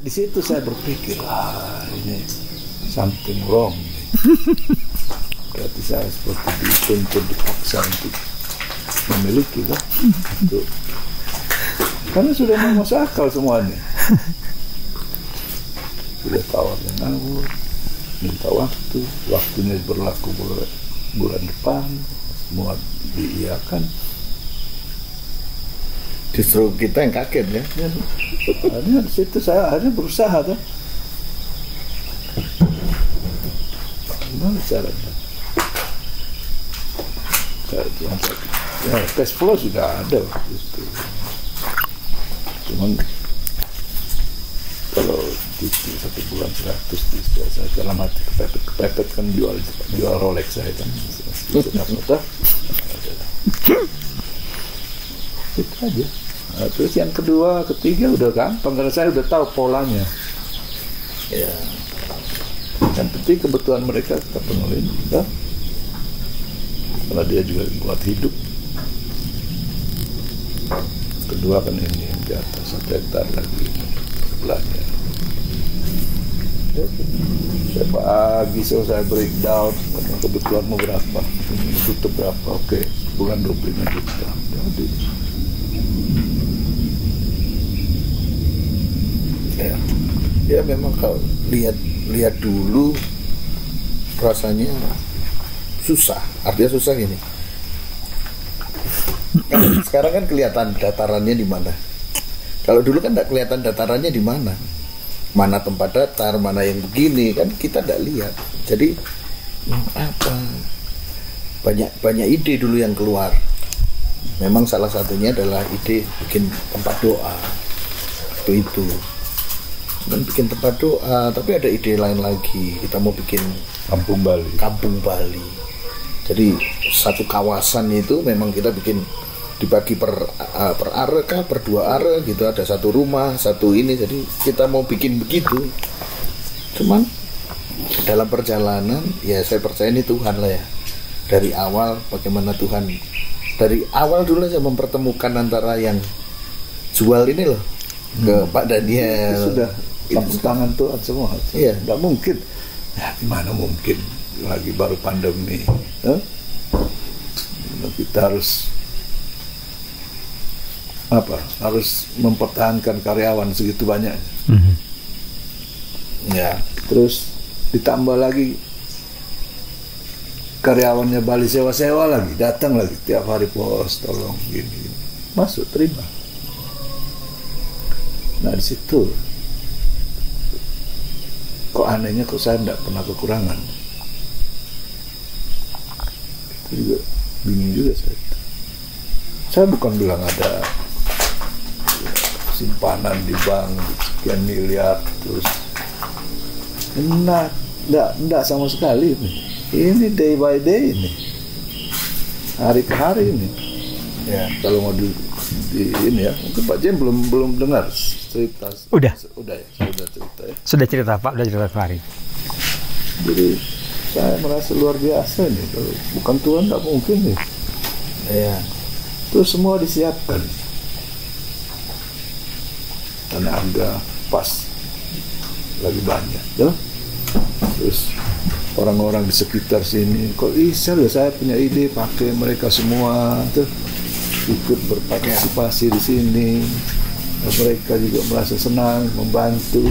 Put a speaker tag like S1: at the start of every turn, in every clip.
S1: Di situ saya berpikir, ini something wrong. Berarti saya seperti dituntut, dipaksa untuk memiliki kan. Karena sudah mau masuk akal semuanya. Sudah tawarnya ngawur, minta waktunya berlaku bulan depan, semua diiyakan.
S2: Justru kita yang kaget ya.
S1: Akhirnya di situ saya akhirnya berusaha kan. Gimana caranya? Ya, cash flow sudah ada waktu itu. Cuman kalau di 1 bulan 100 bisa saya dalam hati kepepet kan jual Rolex saya kan sudah dapat. Itu aja. Nah, terus yang kedua, ketiga udah gampang karena saya udah tahu polanya. Ya. Yang penting kebutuhan mereka kita penuhin, ya. Karena dia juga buat hidup. Kedua kan ini yang di atas 1 hektar lagi sebelahnya. Ya, saya pagi saya breakdown karena kebutuhanmu berapa, ini tutup berapa, oke, bulan 25 juta. Jadi
S2: ya memang kalau lihat dulu rasanya susah. Artinya susah gini. Sekarang kan kelihatan datarannya di mana. Kalau dulu kan tidak kelihatan datarannya di mana. Mana tempat datar, mana yang begini kan kita tidak lihat. Jadi apa? Banyak ide dulu yang keluar. Memang salah satunya adalah ide bikin tempat doa. Itu. Dan bikin tempat doa, tapi ada ide lain lagi. Kita mau bikin Kampung Bali. Jadi satu kawasan itu memang kita bikin dibagi per are kah, per 2 are gitu, ada satu rumah, satu ini. Jadi kita mau bikin begitu. Cuman dalam perjalanan ya saya percaya ini Tuhan lah ya. Dari awal bagaimana Tuhan dari awal dulu aja mempertemukan antara yang jual ini loh ke Pak Daniel.
S1: Itu sudah campur tangan Tuhan semua.
S2: Iya,
S1: nggak mungkin. Ya gimana mungkin lagi baru pandemi. Kita harus harus mempertahankan karyawan segitu banyak. Ya, terus ditambah lagi karyawannya Bali sewa-sewa lagi, datang lagi tiap hari, bos tolong gini. Masuk, terima. Nah di situ kok anehnya kok saya tidak pernah kekurangan. Itu juga bingung juga saya. Saya bukan bilang ada simpanan di bank sekian miliar terus. Enggak sama sekali ini. Ini day by day ini. Hari ke hari ini. Ya, kalau mau di ini ya, mungkin Pak Jem belum dengar cerita.
S3: Udah
S1: ya, saya udah cerita ya.
S3: Sudah cerita Pak, udah cerita Pak Hari.
S1: Jadi saya merasa luar biasa nih. Kalau bukan Tuhan nggak mungkin nih. Ya, itu semua disiapkan. Tenaga pas lagi banyak, ya. Terus orang-orang di sekitar sini, kok bisa loh saya punya ide, pakai mereka semua tuh ikut berpartisipasi di sini. Mereka juga merasa senang membantu.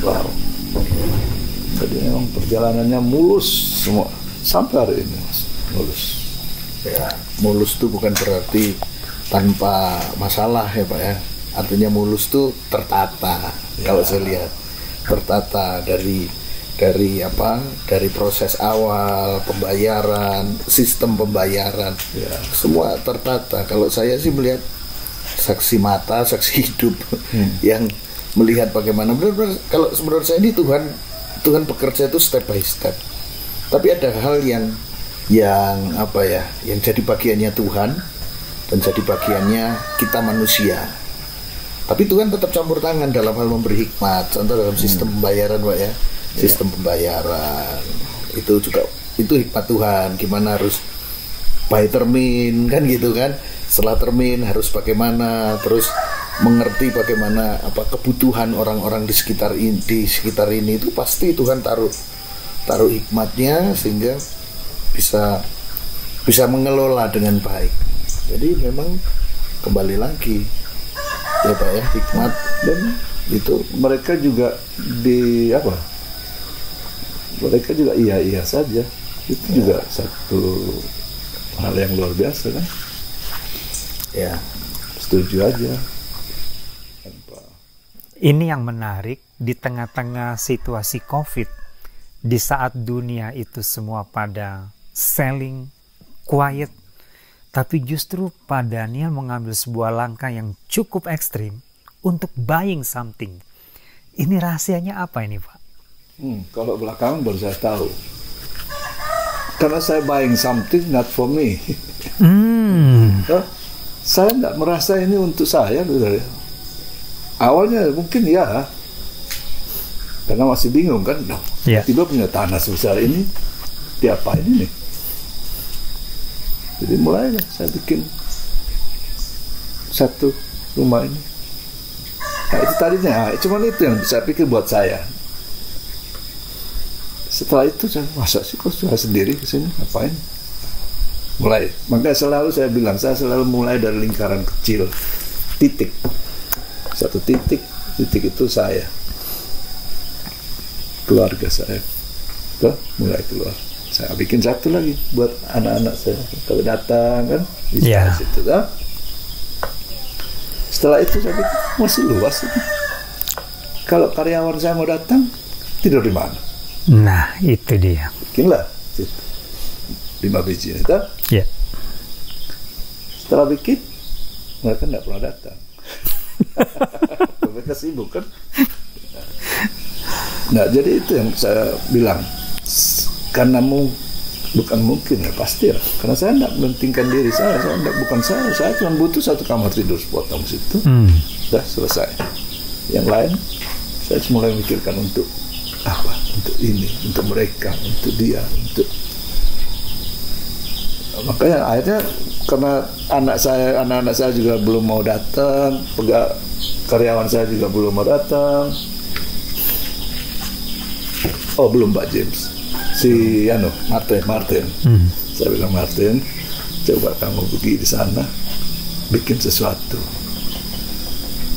S1: Wow. Jadi memang perjalanannya mulus semua sampai hari ini, Mas. Mulus.
S2: Ya, mulus itu bukan berarti tanpa masalah ya Pak ya. Artinya mulus itu tertata. Ya. Kalau saya lihat tertata dari proses awal pembayaran, sistem pembayaran, ya. Semua tertata. Kalau saya sih melihat saksi mata, saksi hidup yang melihat bagaimana benar-benar. Kalau menurut saya ini Tuhan bekerja itu step by step. Tapi ada hal yang jadi bagiannya Tuhan dan jadi bagiannya kita manusia. Tapi Tuhan tetap campur tangan dalam hal memberi hikmat. Contoh dalam sistem pembayaran Pak ya. Sistem pembayaran itu hikmat Tuhan, gimana harus by termin kan gitu kan, setelah termin harus bagaimana, terus mengerti bagaimana kebutuhan orang-orang di sekitar ini itu pasti Tuhan taruh hikmatnya sehingga bisa mengelola dengan baik. Jadi memang kembali lagi ya Pak ya, hikmat, dan itu
S1: mereka juga mereka juga iya saja. Itu juga satu hal yang luar biasa kan.
S2: Ya,
S1: setuju aja.
S3: Ini yang menarik di tengah-tengah situasi COVID, di saat dunia itu semua pada selling, quiet, tapi justru Pak Daniel mengambil sebuah langkah yang cukup ekstrim untuk buying something. Ini rahasianya apa ini Pak?
S1: Kalau belakangan baru saya tahu. Karena saya buying something not for me. Saya nggak merasa ini untuk saya. Awalnya mungkin ya, karena masih bingung kan, tiba punya tanah sebesar ini, diapain ini? Jadi mulailah saya bikin satu rumah ini. Nah itu tadinya, cuman itu yang saya pikir buat saya. Setelah itu saya, masa sih kok saya sendiri kesini, ngapain? Mulai, makanya selalu saya bilang, saya selalu mulai dari lingkaran kecil, titik. Satu titik itu saya, keluarga saya, mulai keluar. Saya bikin satu lagi buat anak-anak saya. Kalau datang kan, bisa situ. Setelah itu saya pikir masih luas ini. Kalau karyawan saya mau datang, tidur di mana?
S3: Nah, itu dia.
S1: Bikinlah situ. 5 biji itu.
S3: Yeah.
S1: Setelah bikin, mereka tidak pernah datang. Mereka sibuk kan. Nah jadi itu yang saya bilang, karena bukan mungkin ya, pasti ya, karena saya tidak mementingkan diri saya bukan saya cuma butuh satu kamar tidur sepotong situ, udah selesai. Yang lain saya mulai memikirkan untuk apa, untuk ini, untuk mereka, untuk dia, untuk, makanya akhirnya karena anak-anak saya juga belum mau datang, karyawan saya juga belum mau datang. Oh belum Pak James, si Martin. Saya bilang, Martin, coba kamu pergi di sana, bikin sesuatu.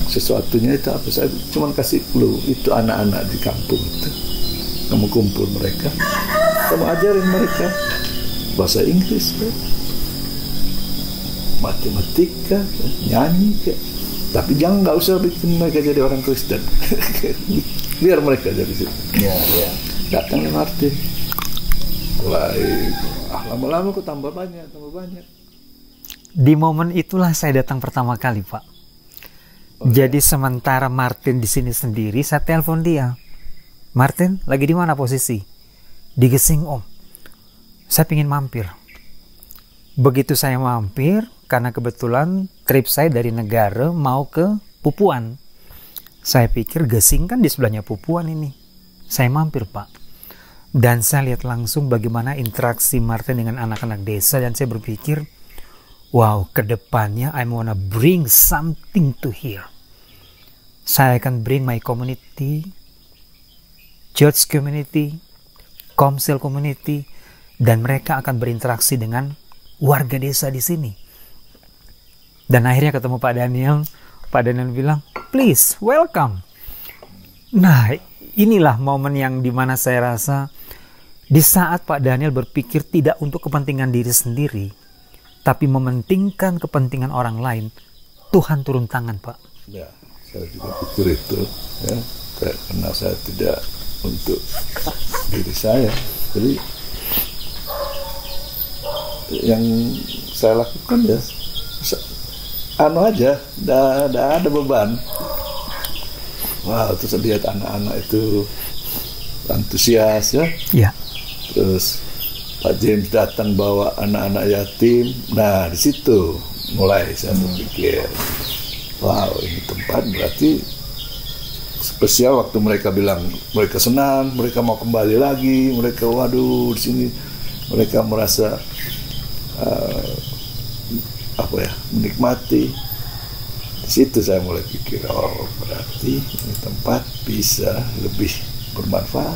S1: Sesuatunya itu apa? Saya cuma kasih clue, itu anak-anak di kampung itu. Kamu kumpul mereka, kamu ajarin mereka bahasa Inggris kan, matematika, nyanyi, tapi nggak usah bikin mereka jadi orang Kristen. Biar mereka jadi situ.
S2: Ya.
S1: Datangnya Martin. Mulai lama-lama kok tambah banyak.
S3: Di momen itulah saya datang pertama kali, Pak. Jadi sementara Martin di sini sendiri, saya telepon dia. Martin, lagi di mana posisi? Di Gesing, Om. Saya pingin mampir. Begitu saya mampir, karena kebetulan trip saya dari Negara mau ke Pupuan. Saya pikir Gesing kan di sebelahnya Pupuan ini. Saya mampir, Pak. Dan saya lihat langsung bagaimana interaksi Martin dengan anak-anak desa, dan saya berpikir, wow, kedepannya I wanna bring something to here. Saya akan bring my community, church community, komsel community, dan mereka akan berinteraksi dengan warga desa di sini. Dan akhirnya ketemu Pak Daniel. Pak Daniel bilang, please, welcome. Nah, inilah momen yang dimana saya rasa di saat Pak Daniel berpikir tidak untuk kepentingan diri sendiri, tapi mementingkan kepentingan orang lain, Tuhan turun tangan, Pak.
S1: Ya, saya juga pikir itu, ya, karena saya tidak untuk diri saya. Jadi yang saya lakukan ya aja, tidak ada beban. Wow, terus lihat anak-anak itu antusias ya.
S3: Ya.
S1: Terus Pak James datang bawa anak-anak yatim. Nah di situ mulai saya berpikir, wow, ini tempat berarti spesial. Waktu mereka bilang mereka senang, mereka mau kembali lagi, mereka waduh di sini mereka merasa menikmati. Di Situ saya mulai pikir, oh berarti ini tempat bisa lebih bermanfaat.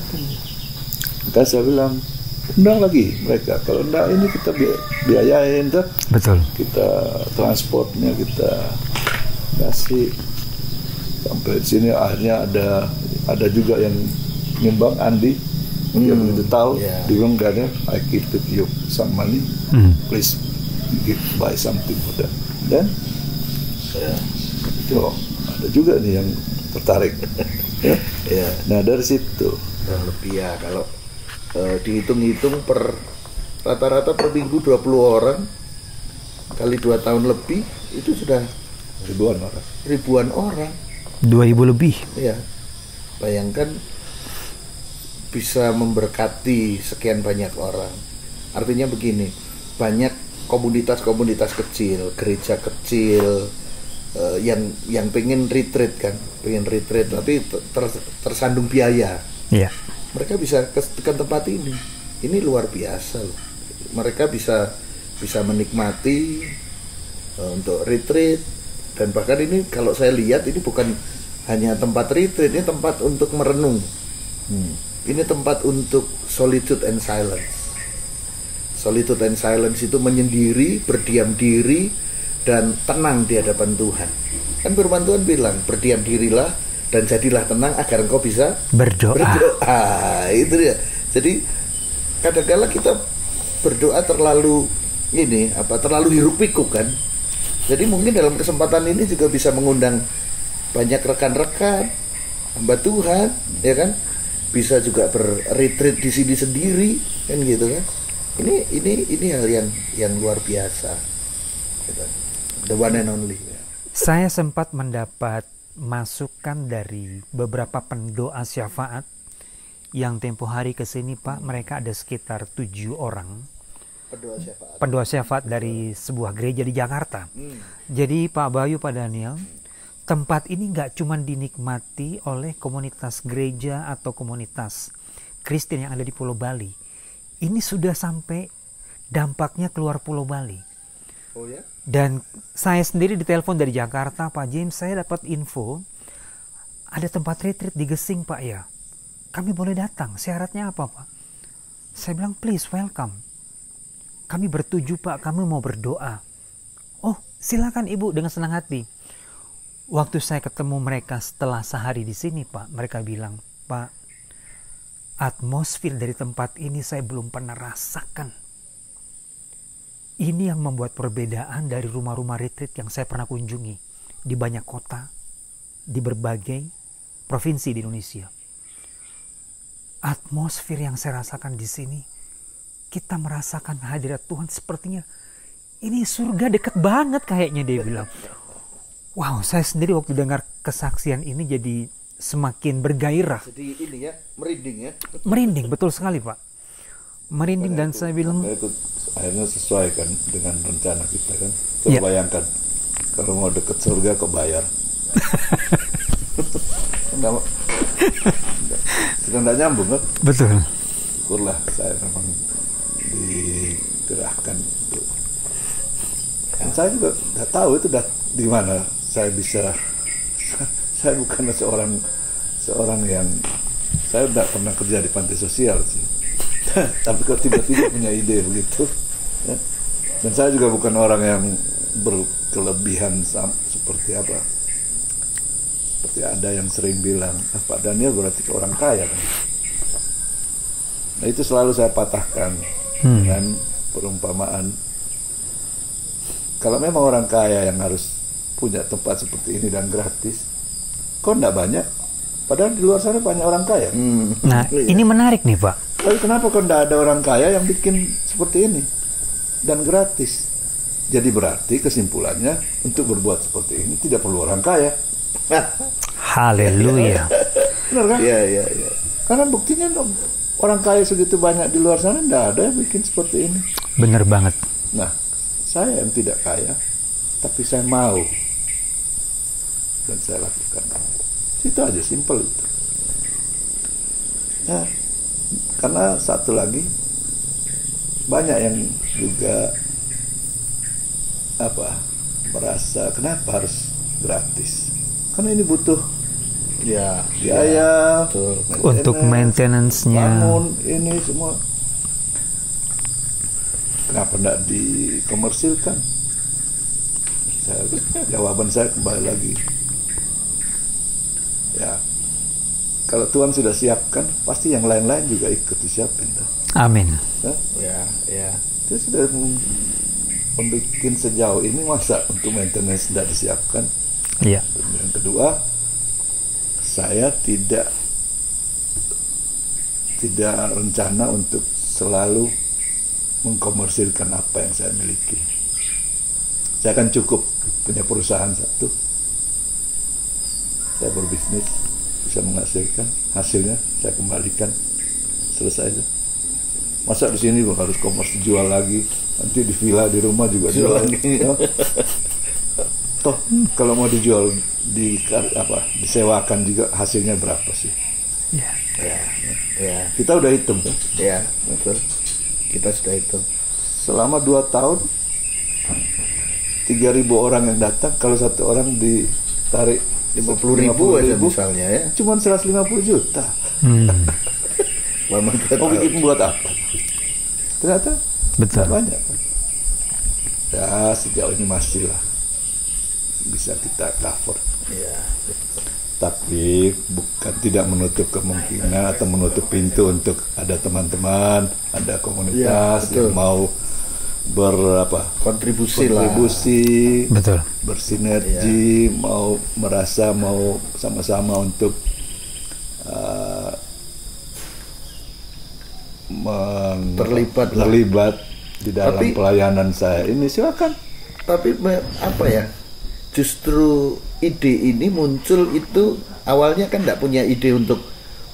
S1: Maka saya bilang, undang lagi mereka. Kalau enggak ini kita biayain tuh.
S3: Betul.
S1: Kita transportnya kita kasih sampai di sini. Akhirnya ada juga yang nyumbang, Andi. Dia begitu tahu, dia bilang enggak, I keep you some money, please buy something for them. Dan itu ada juga nih yang tertarik. Ya. Nah dari situ
S2: lebih ya, kalau dihitung-hitung per rata-rata per minggu 20 orang kali 2 tahun lebih itu sudah ribuan orang
S3: 2000 lebih
S2: ya. Bayangkan bisa memberkati sekian banyak orang. Artinya begini, banyak komunitas-komunitas kecil, gereja kecil yang pengen retreat tapi tersandung biaya.
S3: Iya.
S2: Mereka bisa ke tempat ini. Ini luar biasa loh. Mereka bisa menikmati untuk retreat, dan bahkan ini kalau saya lihat ini bukan hanya tempat retreat, ini tempat untuk merenung. Ini tempat untuk solitude and silence. Solitude and silence itu menyendiri, berdiam diri, dan tenang di hadapan Tuhan. Kan firman Tuhan bilang, berdiam dirilah dan jadilah tenang agar engkau bisa berdoa. Itu dia. Jadi kadang-kala kita berdoa terlalu hiruk pikuk kan. Jadi mungkin dalam kesempatan ini juga bisa mengundang banyak rekan-rekan hamba Tuhan, ya kan? Bisa juga berretreat di sini sendiri, kan gitu kan? Ini hal yang luar biasa. Gitu. The one and only.
S3: Saya sempat mendapat masukan dari beberapa pendoa syafaat yang tempo hari kesini Pak, mereka ada sekitar 7 orang pendoa syafaat dari sebuah gereja di Jakarta. Jadi Pak Bayu, Pak Daniel, tempat ini nggak cuma dinikmati oleh komunitas gereja atau komunitas Kristen yang ada di Pulau Bali. Ini sudah sampai dampaknya keluar Pulau Bali.
S2: Oh ya?
S3: Dan saya sendiri ditelepon dari Jakarta, Pak James, saya dapat info ada tempat retreat di Gesing Pak ya. Kami boleh datang, syaratnya apa Pak? Saya bilang please welcome. Kami bertuju Pak, kami mau berdoa. Oh silakan Ibu, dengan senang hati. Waktu saya ketemu mereka setelah sehari di sini Pak, mereka bilang, Pak, atmosfer dari tempat ini saya belum pernah rasakan. Ini yang membuat perbedaan dari rumah-rumah retreat yang saya pernah kunjungi di banyak kota, di berbagai provinsi di Indonesia. Atmosfer yang saya rasakan di sini, kita merasakan hadirat Tuhan sepertinya ini surga dekat banget kayaknya, dia bilang. Wow, saya sendiri waktu dengar kesaksian ini jadi semakin bergairah.
S2: Jadi ini ya, merinding ya.
S3: Merinding, betul sekali Pak. Merinding, dan saya bilang
S1: itu akhirnya sesuai kan dengan rencana kita kan. Coba bayangkan kalau mau deket surga kok bayar. Sudah tidak nyambung kan?
S3: betul.
S1: Syukurlah saya memang digerahkan itu. Dan saya juga nggak tahu itu di mana saya bisa. Saya bukan seorang yang, saya tidak pernah kerja di panti sosial sih. Tapi kok tiba-tiba punya ide begitu ya. Dan saya juga bukan orang yang berkelebihan seperti ada yang sering bilang, Pak Daniel berarti orang kaya kan? Nah itu selalu saya patahkan dengan perumpamaan, kalau memang orang kaya yang harus punya tempat seperti ini dan gratis, kok enggak banyak? Padahal di luar sana banyak orang kaya.
S3: Nah ini menarik nih Pak.
S1: Tapi kenapa kok enggak ada orang kaya yang bikin seperti ini dan gratis? Jadi berarti kesimpulannya, untuk berbuat seperti ini tidak perlu orang kaya.
S3: Haleluya.
S1: Benar kan?
S2: Iya.
S1: Karena buktinya orang kaya segitu banyak di luar sana, enggak ada yang bikin seperti ini.
S3: Benar banget.
S1: Nah, saya yang tidak kaya, tapi saya mau dan saya lakukan. Itu aja, simple itu. Nah, karena satu lagi, banyak yang juga merasa kenapa harus gratis. Karena ini butuh
S2: Ya,
S1: biaya
S2: betul.
S3: Untuk maintenance-nya.
S1: bangun ini semua. Kenapa tidak dikomersilkan? Jawaban saya kembali lagi. Ya, kalau Tuhan sudah siapkan, pasti yang lain-lain juga ikut disiapin.
S3: Amin.
S2: Ya.
S1: Dia sudah membuat sejauh ini, masa untuk maintenance tidak disiapkan.
S3: Iya.
S1: Yang kedua, saya tidak rencana untuk selalu mengkomersilkan apa yang saya miliki. Saya akan cukup punya perusahaan satu. Saya berbisnis, bisa menghasilkan, hasilnya saya kembalikan, selesai itu. Masa di sini gua harus komersil, jual lagi, nanti di villa, di rumah juga jual lagi. Toh kalau mau dijual disewakan juga hasilnya berapa sih?
S3: Ya.
S1: Kita udah hitung kan?
S2: Ya, betul. Kita sudah hitung.
S1: Selama 2 tahun 3.000 orang yang datang, kalau satu orang ditarik
S2: 50.000 aja misalnya ya.
S1: Cuman 150 juta.
S2: Lama
S1: Mau bikin buat apa? Ternyata
S3: Betul.
S1: banyak kan? Ya sejauh ini masih lah bisa kita cover.
S2: Ya.
S1: Tapi bukan tidak menutup kemungkinan atau menutup pintu untuk ada teman-teman, ada komunitas
S2: Ya,
S1: yang mau
S2: kontribusi,
S3: Betul.
S1: bersinergi, mau sama-sama untuk terlibat di dalam pelayanan saya ini. Silakan.
S2: Tapi justru ide ini muncul itu awalnya kan tidak punya ide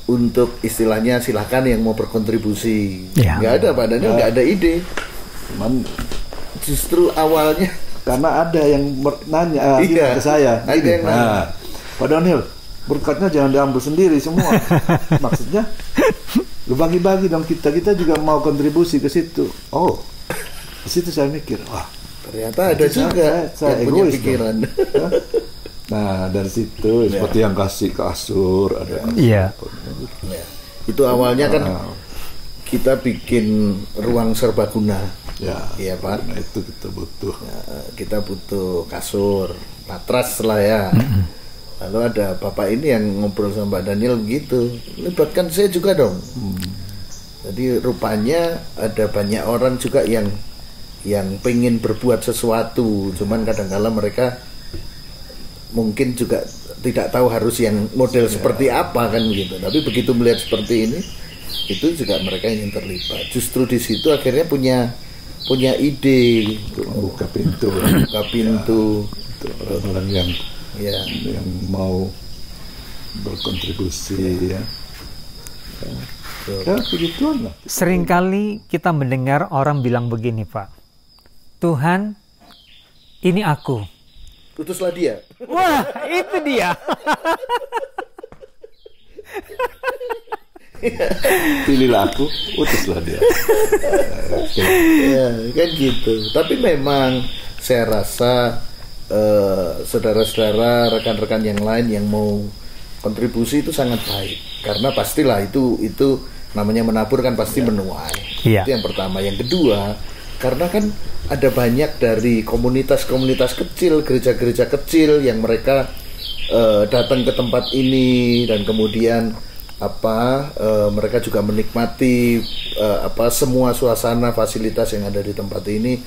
S2: untuk istilahnya silahkan yang mau berkontribusi.
S3: Ya.
S2: Nggak ada padahal nggak ada ide.
S1: Cuman
S2: Justru awalnya
S1: karena ada yang nanya
S2: Iya,
S1: ke saya,
S2: ada yang nanya.
S1: Pak Daniel, berkatnya jangan diambil sendiri semua. Maksudnya, lu bagi-bagi dong, kita juga mau kontribusi ke situ. Oh, di situ saya mikir, wah,
S2: ternyata ada juga
S1: saya
S2: yang punya
S1: egois
S2: pikiran.
S1: Nah, dari situ seperti yang kasih kasur, ada
S3: Iya.
S2: Ya. Itu awalnya kan kita bikin ruang serbaguna.
S1: ya,
S2: Iya, Pak.
S1: nah itu kita butuh.
S2: Kita butuh kasur, matras lah ya. Lalu ada bapak ini yang ngobrol sama Mbak Daniel begitu, libatkan saya juga dong. Jadi rupanya ada banyak orang juga yang pengen berbuat sesuatu, cuman kadang-kadang mereka mungkin juga tidak tahu harus yang model seperti apa kan gitu. Tapi begitu melihat seperti ini, itu juga mereka ingin terlibat. Justru di situ akhirnya punya ide
S1: Untuk membuka pintu. Untuk orang-orang yang mau berkontribusi ya. Ya begituan lah.
S3: Seringkali kita mendengar orang bilang begini, Pak. Tuhan, ini aku.
S2: Putuslah dia.
S3: Wah, itu dia.
S1: Pilihlah aku, utuslah dia.
S2: Ya, kan gitu. Tapi memang saya rasa saudara-saudara, rekan-rekan yang lain yang mau kontribusi itu sangat baik. Karena pastilah itu namanya menabur kan pasti menuai.
S3: Iya.
S2: Itu yang pertama. Yang kedua, karena kan ada banyak dari komunitas-komunitas kecil, gereja-gereja kecil yang mereka datang ke tempat ini dan kemudian mereka juga menikmati semua suasana fasilitas yang ada di tempat ini,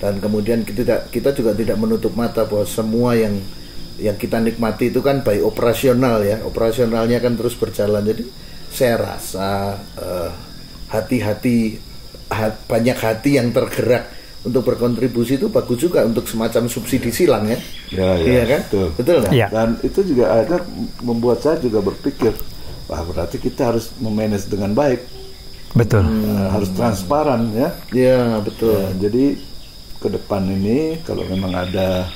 S2: dan kemudian kita juga tidak menutup mata bahwa semua yang kita nikmati itu kan baik operasional ya, operasionalnya kan terus berjalan. Jadi saya rasa banyak hati yang tergerak untuk berkontribusi itu bagus juga untuk semacam subsidi silang ya. Iya kan? Betul nggak?
S3: Ya.
S1: Dan itu juga ada membuat saya juga berpikir, wah berarti kita harus memanage dengan baik.
S3: Betul.
S1: Harus transparan ya.
S2: Iya, betul.
S1: Jadi ke depan ini kalau memang ada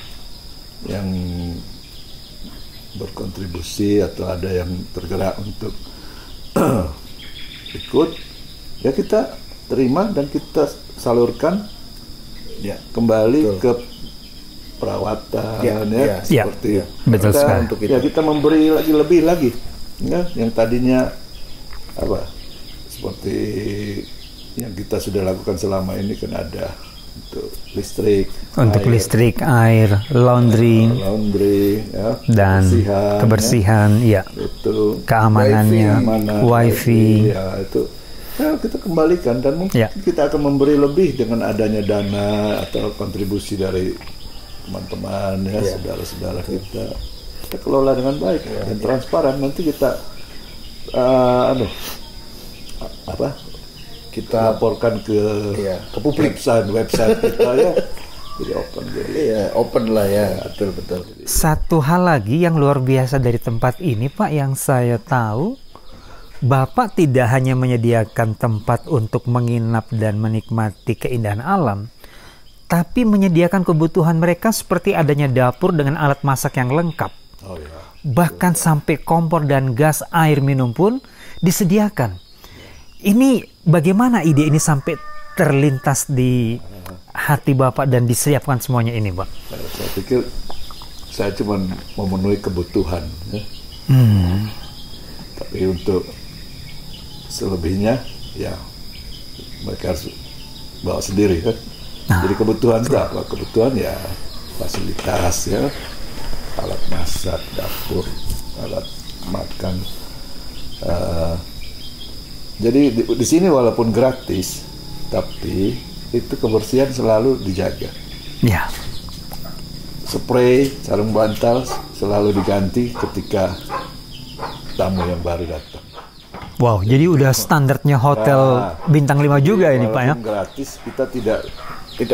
S1: yang berkontribusi atau ada yang tergerak untuk ikut, ya kita terima dan kita salurkan
S2: Ya.
S1: kembali ke perawatan
S2: Ya.
S1: seperti
S3: Betul
S1: kita,
S3: sekali.
S2: Untuk itu.
S1: ya kita memberi lebih lagi ya, yang tadinya seperti yang kita sudah lakukan selama ini kan ada untuk listrik,
S3: air, laundry,
S1: ya,
S3: dan kebersihan, ya,
S1: itu
S3: keamanannya, wifi,
S1: ya itu ya, kita kembalikan dan mungkin
S3: Ya.
S1: kita akan memberi lebih dengan adanya dana atau kontribusi dari teman-teman ya, saudara-saudara kita kelola dengan baik dan transparan. Nanti kita kita laporkan ke
S2: publik,
S1: website kita ya, jadi
S2: open lah ya, betul.
S3: Satu hal lagi yang luar biasa dari tempat ini, Pak, yang saya tahu, Bapak tidak hanya menyediakan tempat untuk menginap dan menikmati keindahan alam, tapi menyediakan kebutuhan mereka seperti adanya dapur dengan alat masak yang lengkap. Bahkan sampai kompor dan gas air minum pun disediakan. Ini bagaimana ide ini sampai terlintas di hati Bapak dan disiapkan semuanya ini, Pak?
S1: Saya pikir saya cuma memenuhi kebutuhan ya. Tapi untuk selebihnya ya mereka harus bawa sendiri kan. Jadi kebutuhan itu apa? Kebutuhan ya fasilitas ya, alat masak, dapur, alat makan. Jadi di sini walaupun gratis, tapi itu kebersihan selalu dijaga.
S3: Ya.
S1: Spray, sarung bantal selalu diganti ketika tamu yang baru datang.
S3: Wow, jadi udah standarnya hotel bintang 5 juga ini, Pak ya?
S1: Gratis, kita tidak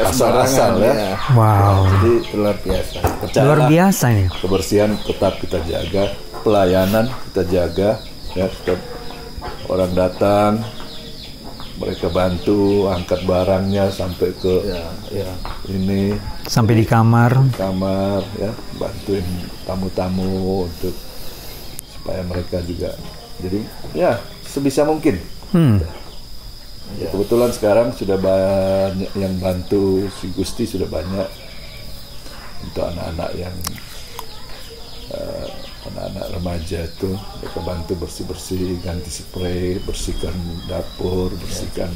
S2: sembarangan
S1: ya.
S3: Wow.
S1: Jadi
S2: Luar biasa.
S3: Luar biasa ini.
S1: Kebersihan tetap kita jaga, pelayanan kita jaga ya. Orang datang, mereka bantu angkat barangnya sampai ke ini,
S3: sampai di kamar
S1: ya, bantuin tamu-tamu untuk supaya mereka juga jadi ya sebisa mungkin. Kebetulan sekarang sudah banyak yang bantu, si Gusti sudah banyak untuk anak-anak yang anak-anak remaja itu, mereka bantu bersih-bersih, ganti spray, bersihkan dapur, bersihkan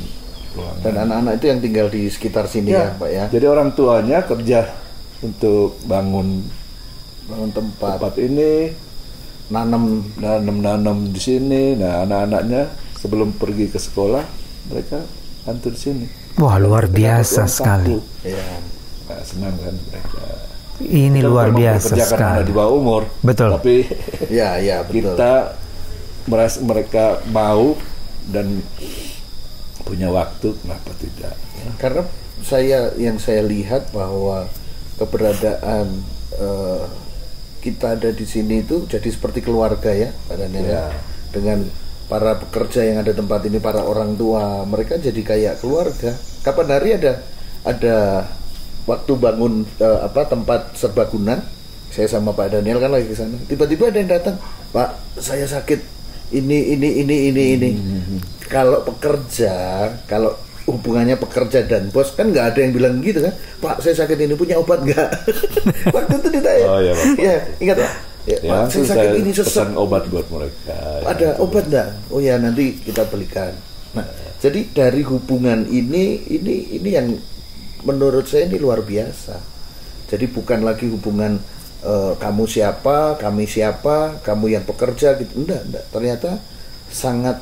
S1: ruangan.
S2: Dan anak-anak itu yang tinggal di sekitar sini ya Pak ya?
S1: Jadi orang tuanya kerja untuk bangun tempat ini, nanam di sini. Nah, anak-anaknya sebelum pergi ke sekolah mereka bantu di sini.
S3: Wah, luar biasa sekali.
S1: Nah, senang kan mereka.
S3: Ini kita luar biasa sekali.
S1: Di bawah umur.
S3: Betul.
S1: Tapi
S2: betul.
S1: Kita mereka mau dan punya waktu, kenapa tidak?
S2: Karena yang saya lihat bahwa keberadaan kita ada di sini itu jadi seperti keluarga ya, Pak Daniel. Dengan para pekerja yang ada tempat ini, para orang tua, mereka jadi kayak keluarga. Kapan hari ada waktu bangun tempat serbaguna, saya sama Pak Daniel kan lagi ke sana. Tiba-tiba ada yang datang, Pak, saya sakit ini. Kalau pekerja, kalau hubungannya pekerja dan bos kan nggak ada yang bilang gitu kan, Pak, saya sakit ini, punya obat nggak? Waktu itu ditanya.
S1: Oh iya, Pak.
S2: Ya, ingat Pak. Ya, Pak, saya sakit ini
S1: pesan obat buat mereka.
S2: Ada obat nggak? Oh ya, nanti kita belikan. Nah, jadi dari hubungan ini yang menurut saya ini luar biasa. Jadi bukan lagi hubungan kamu siapa, kami siapa, kamu yang pekerja gitu. Enggak. Ternyata sangat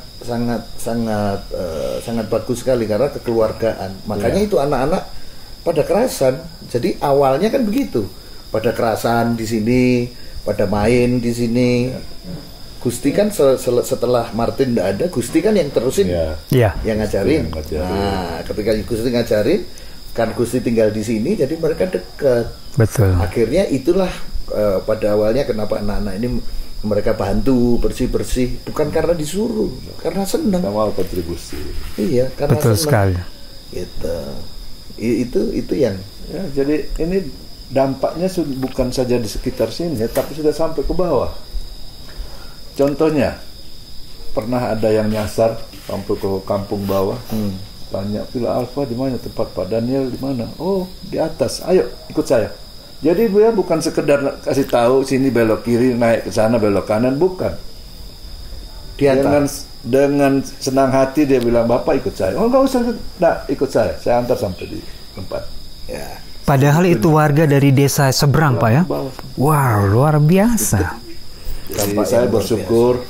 S2: bagus sekali karena kekeluargaan. Makanya itu anak-anak pada kerasan. Jadi awalnya kan begitu. Pada kerasan di sini, pada main di sini. Gusti kan setelah Martin tidak ada, Gusti kan yang terusin, yang ngajarin. Nah, ketika Gusti ngajarin, kan Gusti tinggal di sini, jadi mereka dekat.
S3: Betul.
S2: Akhirnya itulah pada awalnya kenapa anak-anak ini mereka bantu bersih-bersih, bukan karena disuruh, karena senang.
S1: Sama kontribusi.
S2: Iya, karena
S3: betul
S2: senang.
S3: Sekali.
S2: Itu yang.
S1: Ya, jadi ini dampaknya bukan saja di sekitar sini, tapi sudah sampai ke bawah. Contohnya, pernah ada yang nyasar sampai ke kampung bawah. Tanya, Villa Alfa di mana, tempat Pak Daniel di mana? Oh, di atas. Ayo ikut saya. Jadi dia bukan sekedar kasih tahu sini belok kiri, naik ke sana belok kanan, bukan.
S2: Dia
S1: Dengan senang hati dia bilang, Bapak ikut saya. Oh nggak usah, ikut saya antar sampai di tempat.
S2: Ya.
S3: Padahal itu warga dari desa seberang, Pak ya?
S1: Bawah.
S3: Wow, luar biasa.
S1: Jadi saya bersyukur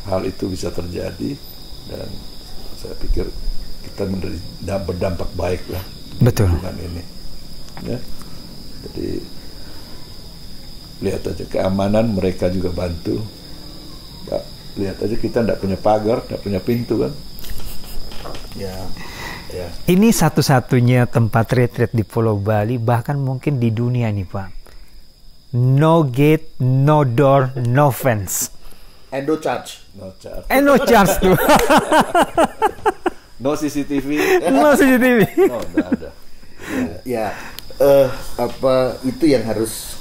S1: hal itu bisa terjadi, dan saya pikir kita berdampak baik lah.
S3: Betul.
S1: Dengan ini. Ya. Jadi lihat aja keamanan, mereka juga bantu. Lihat aja kita tidak punya pagar, tidak punya pintu kan.
S2: Ya.
S3: Ini satu-satunya tempat retreat di Pulau Bali, bahkan mungkin di dunia nih Pak. No gate, no door, no fence.
S2: And no charge.
S1: No charge.
S3: No charge tuh.
S1: No CCTV.
S3: No CCTV.
S1: No, tidak ada.
S2: Ya, apa itu yang harus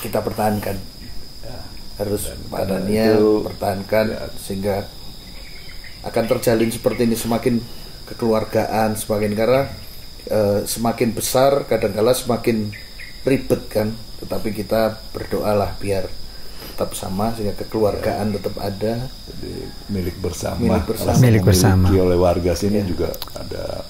S2: kita pertahankan? Harus padanya pertahankan sehingga akan terjalin seperti ini, semakin kekeluargaan, semakin karena semakin besar kadang-kala semakin ribet kan, tetapi kita berdoalah biar tetap sama sehingga kekeluargaan tetap ada.
S1: Jadi milik bersama.
S3: Milik bersama.
S1: Dimiliki oleh warga sini juga ada.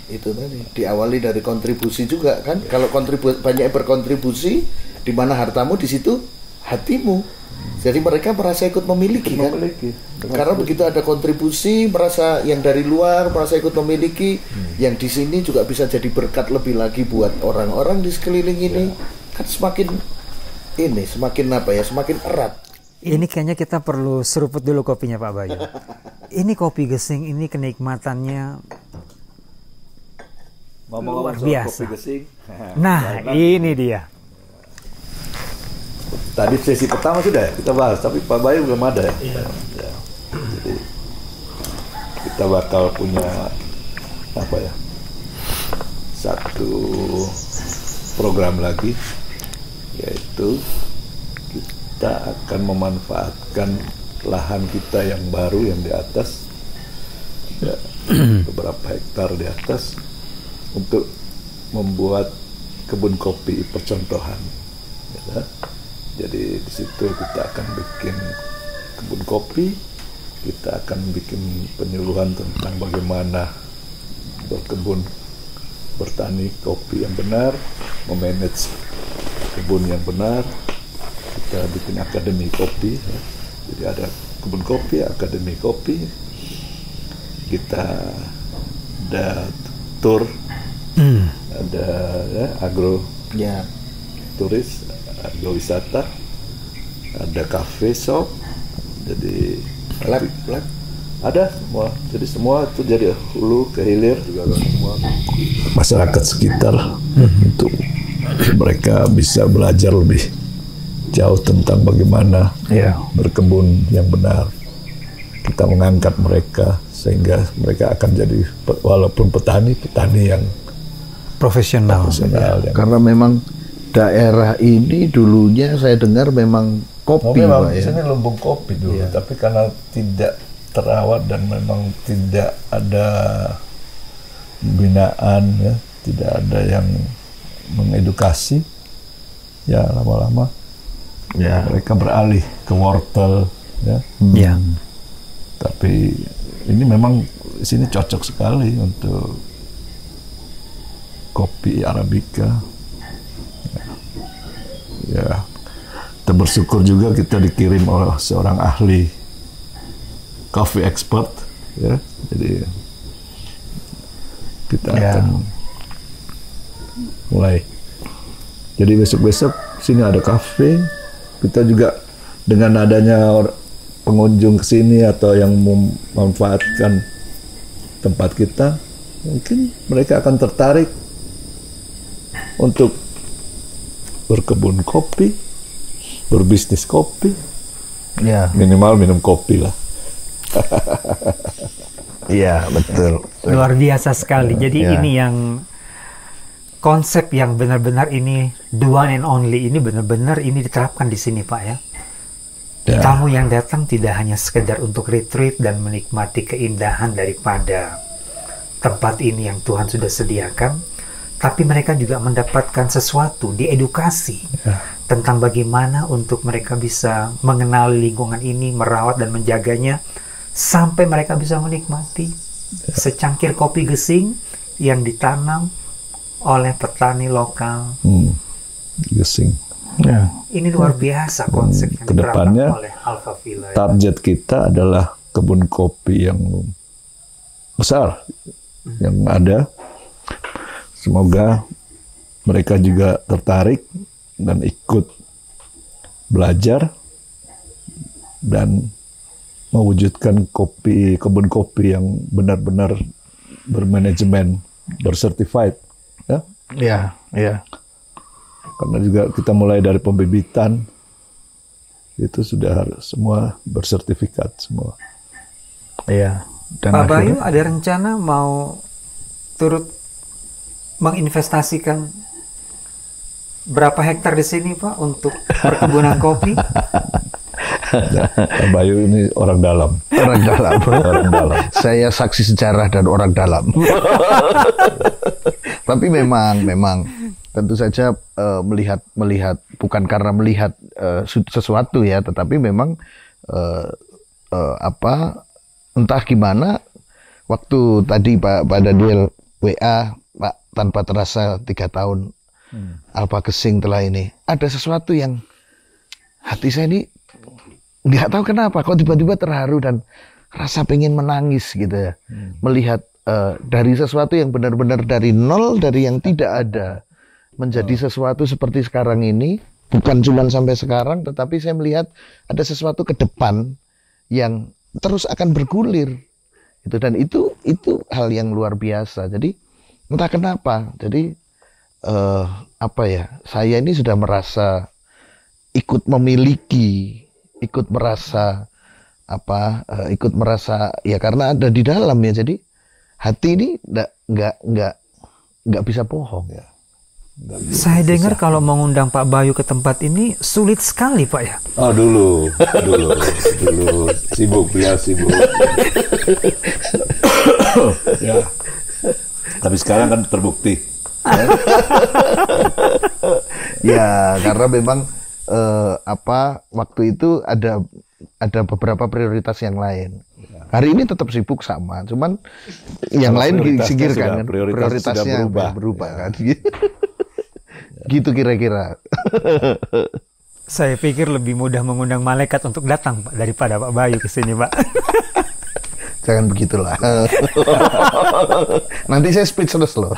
S2: Itu tadi diawali dari kontribusi juga kan. Kalau banyak berkontribusi, di mana hartamu di situ hatimu. Jadi mereka merasa ikut memiliki kan. Karena begitu ada kontribusi, merasa yang dari luar merasa ikut memiliki, yang di sini juga bisa jadi berkat lebih lagi buat orang-orang di sekeliling ini. Kan semakin semakin erat.
S3: Ini kayaknya kita perlu seruput dulu kopinya Pak Bayu. Ini kopi gesing, ini kenikmatannya luar biasa.
S1: Kopi gesing.
S3: Nah, ini dia.
S1: Tadi sesi pertama sudah ya kita bahas, tapi Pak Bayu belum ada ya. Ya. Jadi kita bakal punya satu program lagi, yaitu kita akan memanfaatkan lahan kita yang baru yang di atas, beberapa hektar di atas, untuk membuat kebun kopi percontohan. Ya. Jadi di situ kita akan bikin kebun kopi, kita akan bikin penyuluhan tentang bagaimana berkebun, bertani kopi yang benar, memanage kebun yang benar. Kita bikin akademi kopi, ya. Jadi ada kebun kopi, akademi kopi. Kita ada tour, ada agro turis, agrowisata, ada cafe shop, jadi
S2: lab
S1: ada semua. Jadi semua itu jadi hulu ke hilir juga ada semua masyarakat sekitar untuk mereka bisa belajar lebih jauh tentang bagaimana berkebun yang benar. Kita mengangkat mereka sehingga mereka akan jadi walaupun petani yang
S3: profesional
S1: yang
S2: karena memang daerah ini dulunya saya dengar memang kopi,
S1: memang
S2: Pak,
S1: di
S2: ya.
S1: sini lumbung kopi dulu, tapi karena tidak terawat dan memang tidak ada pembinaan, ya, tidak ada yang mengedukasi, ya lama-lama mereka beralih ke wortel, ya. Tapi ini memang di sini cocok sekali untuk kopi Arabica. Ya, kita bersyukur juga kita dikirim oleh seorang ahli coffee expert, ya. Jadi kita akan mulai. Jadi besok-besok sini ada kafe. Kita juga dengan adanya pengunjung ke sini atau yang memanfaatkan tempat kita, mungkin mereka akan tertarik untuk berkebun kopi, berbisnis kopi, minimal minum kopi lah.
S2: Iya, betul.
S3: Luar biasa sekali. Jadi ini yang konsep yang benar-benar ini the one and only, ini benar-benar ini diterapkan di sini Pak ya. Tamu yang datang tidak hanya sekedar untuk retreat dan menikmati keindahan daripada tempat ini yang Tuhan sudah sediakan, tapi mereka juga mendapatkan sesuatu, diedukasi tentang bagaimana untuk mereka bisa mengenali lingkungan ini, merawat dan menjaganya, sampai mereka bisa menikmati secangkir kopi gesing yang ditanam oleh petani lokal.
S1: Gesing.
S3: Ini luar biasa konsep yang diterapkan
S1: Kedepannya
S3: oleh Alpha Villa.
S1: target kita adalah kebun kopi yang besar yang ada. Semoga mereka juga tertarik dan ikut belajar dan mewujudkan kebun kopi yang benar-benar bermanajemen, bersertified, ya.
S2: Iya.
S1: Karena juga kita mulai dari pembibitan itu sudah harus semua bersertifikat semua.
S2: Iya. Dan
S3: Pak Bayu ada rencana mau turut menginvestasikan berapa hektar di sini, Pak, untuk perkebunan kopi?
S1: Pak Bayu ini orang dalam.
S2: orang dalam.
S1: Orang dalam.
S2: Saya saksi sejarah dan orang dalam. Tapi memang tentu saja melihat bukan karena melihat sesuatu ya, tetapi memang entah gimana waktu tadi Pak Daniel WA Pak tanpa terasa 3 tahun Alpha Gesing telah ini, ada sesuatu yang hati saya ini nggak tahu kenapa kok tiba-tiba terharu dan rasa pengen menangis gitu ya, melihat dari sesuatu yang benar-benar dari nol, dari yang tidak ada menjadi sesuatu seperti sekarang ini. Bukan cuma sampai sekarang, tetapi saya melihat ada sesuatu ke depan yang terus akan bergulir itu, dan itu hal yang luar biasa. Jadi entah kenapa, jadi saya ini sudah merasa ikut memiliki, ikut merasa ya karena ada di dalam ya. Jadi hati ini nggak bisa bohong ya.
S3: Saya dengar kalau mengundang Pak Bayu ke tempat ini sulit sekali, Pak, ya?
S1: Oh, dulu sibuk. Ya. Tapi sekarang kan terbukti.
S2: Ya, karena memang waktu itu ada beberapa prioritas yang lain. Hari ini tetap sibuk sama, cuman yang lain disingkirkan kan. Prioritasnya berubah kan. Gitu kira-kira.
S3: Saya pikir lebih mudah mengundang malaikat untuk datang, Pak, daripada Pak Bayu ke sini, Pak.
S2: Jangan begitulah. Nanti saya speechless loh.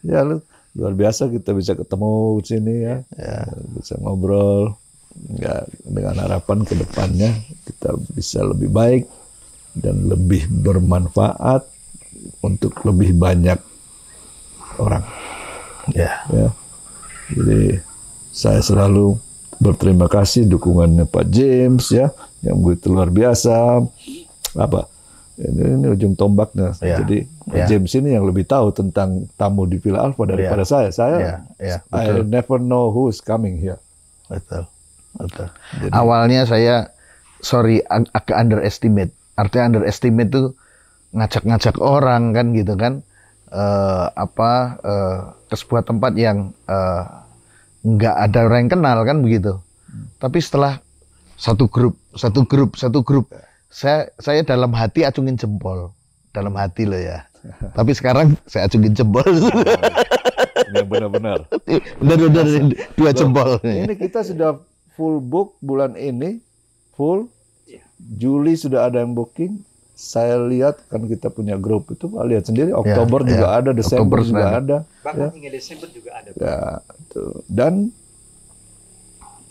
S1: Ya, luar biasa kita bisa ketemu di sini ya. Bisa ngobrol. Ya, dengan harapan ke depannya kita bisa lebih baik dan lebih bermanfaat untuk lebih banyak orang. Ya. Jadi saya selalu berterima kasih dukungannya Pak James ya, yang begitu luar biasa. Ini ujung tombaknya. Jadi Pak James ini yang lebih tahu tentang tamu di Villa Alpha daripada saya. I never know who is coming here.
S2: Betul. Jadi, awalnya saya agak underestimate. Artinya underestimate itu ngajak-ngajak orang kan gitu kan. Ke sebuah tempat yang nggak ada orang yang kenal kan begitu. Tapi setelah satu grup, saya dalam hati acungin jempol, dalam hati loh ya. Tapi sekarang saya acungin jempol.
S1: Yang benar-benar.
S2: Benar-benar 2 jempol.
S1: Ini kita sudah full book bulan ini, full. Juli sudah ada yang booking. Saya lihat kan kita punya grup itu, lihat sendiri. Oktober juga ada, Desember juga ada.
S3: Bahkan hingga Desember juga ada.
S1: Ya, tuh. Dan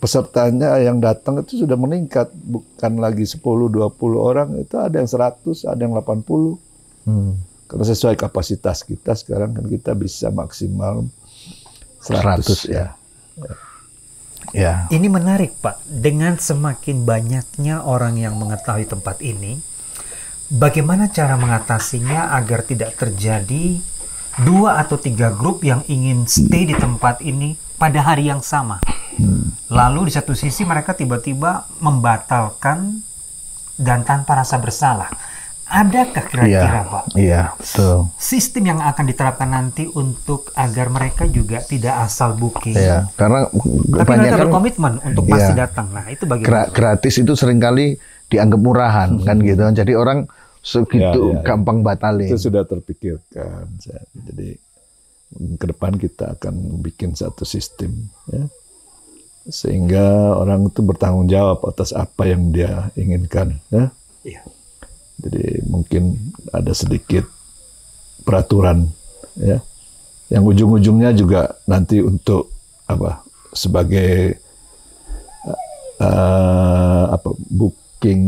S1: pesertanya yang datang itu sudah meningkat, bukan lagi 10-20 orang, itu ada yang 100, ada yang 80. Karena sesuai kapasitas kita sekarang kan kita bisa maksimal 100 ya.
S3: Ini menarik, Pak. Dengan semakin banyaknya orang yang mengetahui tempat ini, bagaimana cara mengatasinya agar tidak terjadi 2 atau 3 grup yang ingin stay di tempat ini pada hari yang sama? Lalu di satu sisi mereka tiba-tiba membatalkan dan tanpa rasa bersalah. Adakah kira-kira Pak
S2: Iya, betul.
S3: sistem yang akan diterapkan nanti untuk agar mereka juga tidak asal booking,
S2: Iya, karena
S3: tapi
S2: banyak
S3: mereka
S2: kan
S3: berkomitmen untuk
S2: Iya.
S3: pasti datang. Nah itu bagaimana?
S2: gratis itu seringkali dianggap murahan kan gitu. Jadi orang segitu
S1: Ya.
S2: gampang batalin.
S1: Itu sudah terpikirkan. Jadi ke depan kita akan bikin satu sistem, ya, sehingga orang itu bertanggung jawab atas apa yang dia inginkan. Ya.
S3: Iya.
S1: Jadi mungkin ada sedikit peraturan, ya, yang ujung-ujungnya juga nanti untuk apa, sebagai booking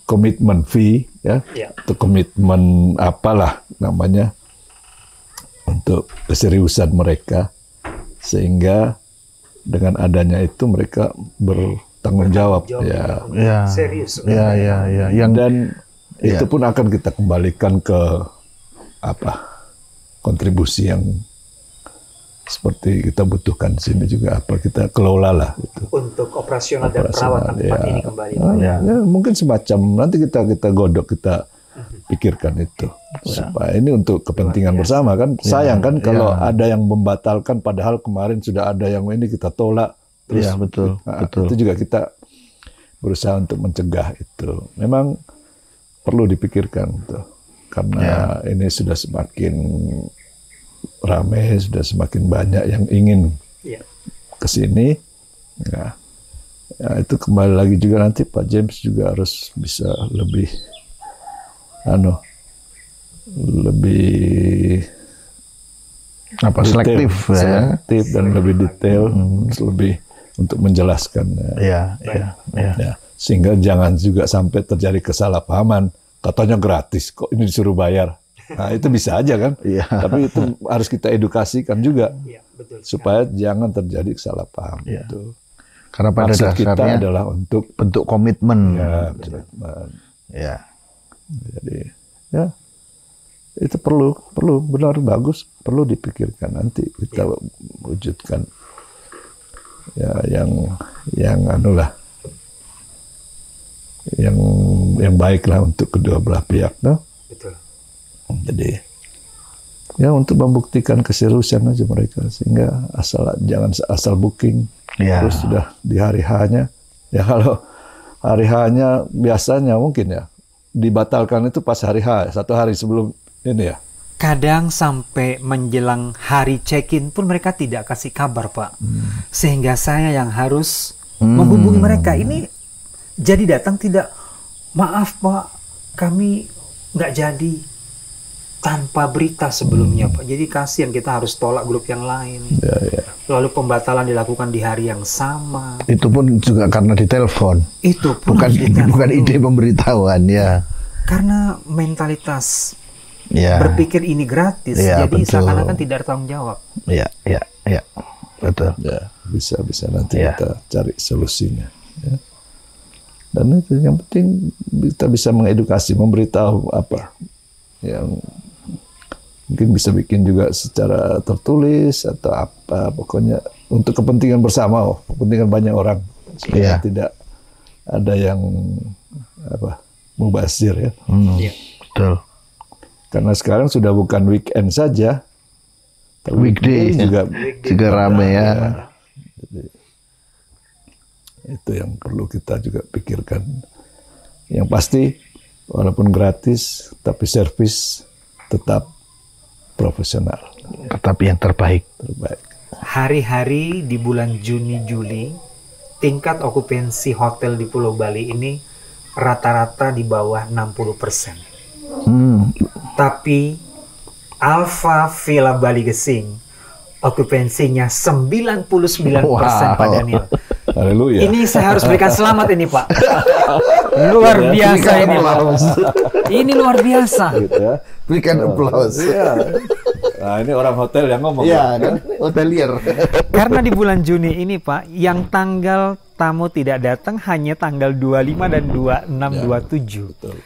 S1: komitmen fee, ya,
S3: Iya.
S1: atau komitmen apalah namanya untuk keseriusan mereka, sehingga dengan adanya itu mereka bertanggung jawab, ya.
S2: Ya.
S3: Serius.
S2: Ya. Yang
S1: Dan
S2: Iya.
S1: itu pun akan kita kembalikan ke kontribusi yang seperti kita butuhkan di sini juga, kita kelola lah itu.
S3: Untuk operasional dan
S1: Operasional,
S3: perawatan tempat
S1: ya.
S3: ini kembali.
S1: Ya, mungkin semacam nanti kita godok, kita pikirkan itu supaya ini untuk kepentingan bersama kan. Sayang kan kalau ada yang membatalkan padahal kemarin sudah ada yang ini kita tolak terus.
S2: Iya, betul.
S1: Itu juga kita berusaha untuk mencegah itu. Memang perlu dipikirkan tuh, karena ini sudah semakin ramai, sudah semakin banyak yang ingin
S3: Iya.
S1: ke sini. Ya, itu kembali lagi juga nanti Pak James juga harus bisa lebih
S2: selektif ya.
S1: selektif dan lebih detail, lebih untuk menjelaskan.
S2: Ya.
S1: Sehingga jangan juga sampai terjadi kesalahpahaman. Katanya gratis, kok ini disuruh bayar. Nah, itu bisa aja kan.
S2: Iya.
S1: Tapi itu harus kita edukasikan juga
S3: Iya, betul.
S1: supaya jangan terjadi kesalah paham.
S2: Iya.
S1: Itu.
S2: Karena pada
S1: Maksud kita
S2: dasarnya
S1: adalah untuk
S2: bentuk komitmen.
S1: komitmen.
S2: Ya.
S1: Jadi ya itu perlu benar bagus, perlu dipikirkan, nanti kita wujudkan ya yang yang baik lah untuk kedua belah pihak, no?
S3: Betul.
S1: Jadi ya untuk membuktikan keseriusan aja mereka, sehingga jangan asal booking
S2: Ya.
S1: terus sudah di hari H-nya. Ya kalau hari H-nya biasanya mungkin ya dibatalkan itu pas hari H, satu hari sebelum ini ya.
S3: Kadang sampai menjelang hari check-in pun mereka tidak kasih kabar, Pak. Sehingga saya yang harus menghubungi mereka. Ini jadi datang tidak, maaf Pak, kami nggak jadi, tanpa berita sebelumnya Pak. Jadi kasihan, kita harus tolak grup yang lain.
S1: Ya.
S3: Lalu pembatalan dilakukan di hari yang sama.
S2: Itu pun juga karena ditelepon.
S3: Itu pun
S2: Bukan
S3: harus ditelepon
S2: bukan
S3: dulu.
S2: ide pemberitahuan ya.
S3: Karena mentalitas
S2: Ya.
S3: berpikir ini gratis,
S2: Ya,
S3: jadi
S2: betul.
S3: seakan-akan tidak bertanggung jawab.
S2: Ya. Betul.
S1: Ya, bisa nanti
S2: Ya.
S1: kita cari solusinya. Ya. Dan itu yang penting kita bisa mengedukasi, memberitahu apa yang mungkin bisa bikin juga secara tertulis atau apa, pokoknya untuk kepentingan bersama, kepentingan banyak orang, supaya
S2: Ya.
S1: tidak ada yang mubazir ya.
S3: Iya.
S2: Betul.
S1: Karena sekarang sudah bukan weekend saja, tapi
S2: Weekday
S1: juga
S2: juga rame ya.
S1: Jadi, itu yang perlu kita juga pikirkan. Yang pasti, walaupun gratis, tapi servis tetap profesional,
S2: Tetapi yang terbaik.
S1: terbaik.
S3: Hari-hari di bulan Juni-Juli, tingkat okupansi hotel di Pulau Bali ini rata-rata di bawah 60%. Tapi Alfa Villa Bali Gesing okupansinya 99% Pak Daniel.
S1: Haleluya.
S3: Ini saya harus berikan selamat ini Pak. Luar biasa ini Pak. Ini luar biasa.
S1: Gitu ya.
S2: Berikan aplaus.
S1: Iya. Nah, ini orang hotel yang ngomong.
S2: Ya, kan hotelier.
S3: Karena di bulan Juni ini Pak, yang tanggal tamu tidak datang hanya tanggal 25 dan 26, 27.
S1: Betul.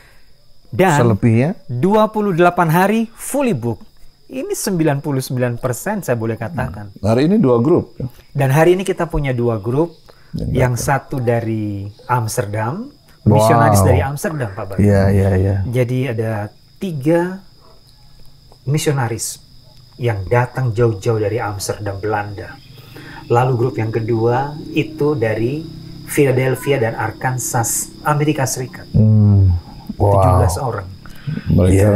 S3: Dan
S2: Selebihnya
S3: 28 hari fully book. Ini 99% saya boleh katakan.
S1: Hari ini 2 grup.
S3: Dan hari ini kita punya 2 grup. Yang satu dari Amsterdam misionaris
S2: Wow.
S3: dari Amsterdam, Pak Bar.
S2: Iya, iya, iya.
S3: Jadi ada 3 misionaris yang datang jauh-jauh dari Amsterdam, Belanda. Lalu grup yang kedua itu dari Philadelphia dan Arkansas, Amerika Serikat.
S2: Wow.
S3: 17 orang.
S1: Mereka
S2: Iya.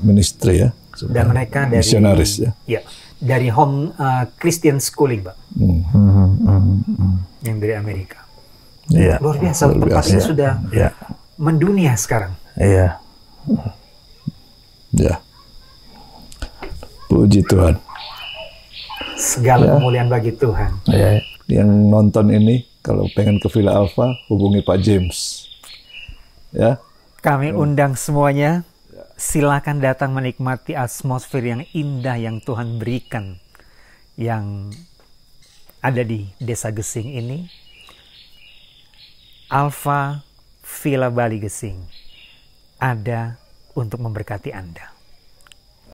S1: ministry ya.
S3: Dan mereka dari
S1: misionaris ya.
S3: Ya, dari home Christian schooling, Pak, yang dari Amerika.
S2: Iya.
S3: Luar biasa,
S1: Luar
S3: tempat
S1: biasa.
S3: ini sudah
S2: Iya.
S3: mendunia sekarang.
S2: Iya.
S1: Ya. Puji Tuhan.
S3: Segala kemuliaan bagi Tuhan.
S2: Iya.
S1: Yang nonton ini kalau pengen ke Villa Alpha hubungi Pak James. Ya.
S3: Kami undang semuanya. Silakan datang menikmati atmosfer yang indah yang Tuhan berikan, yang ada di Desa Gesing ini. Alpha Villa Bali Gesing ada untuk memberkati Anda.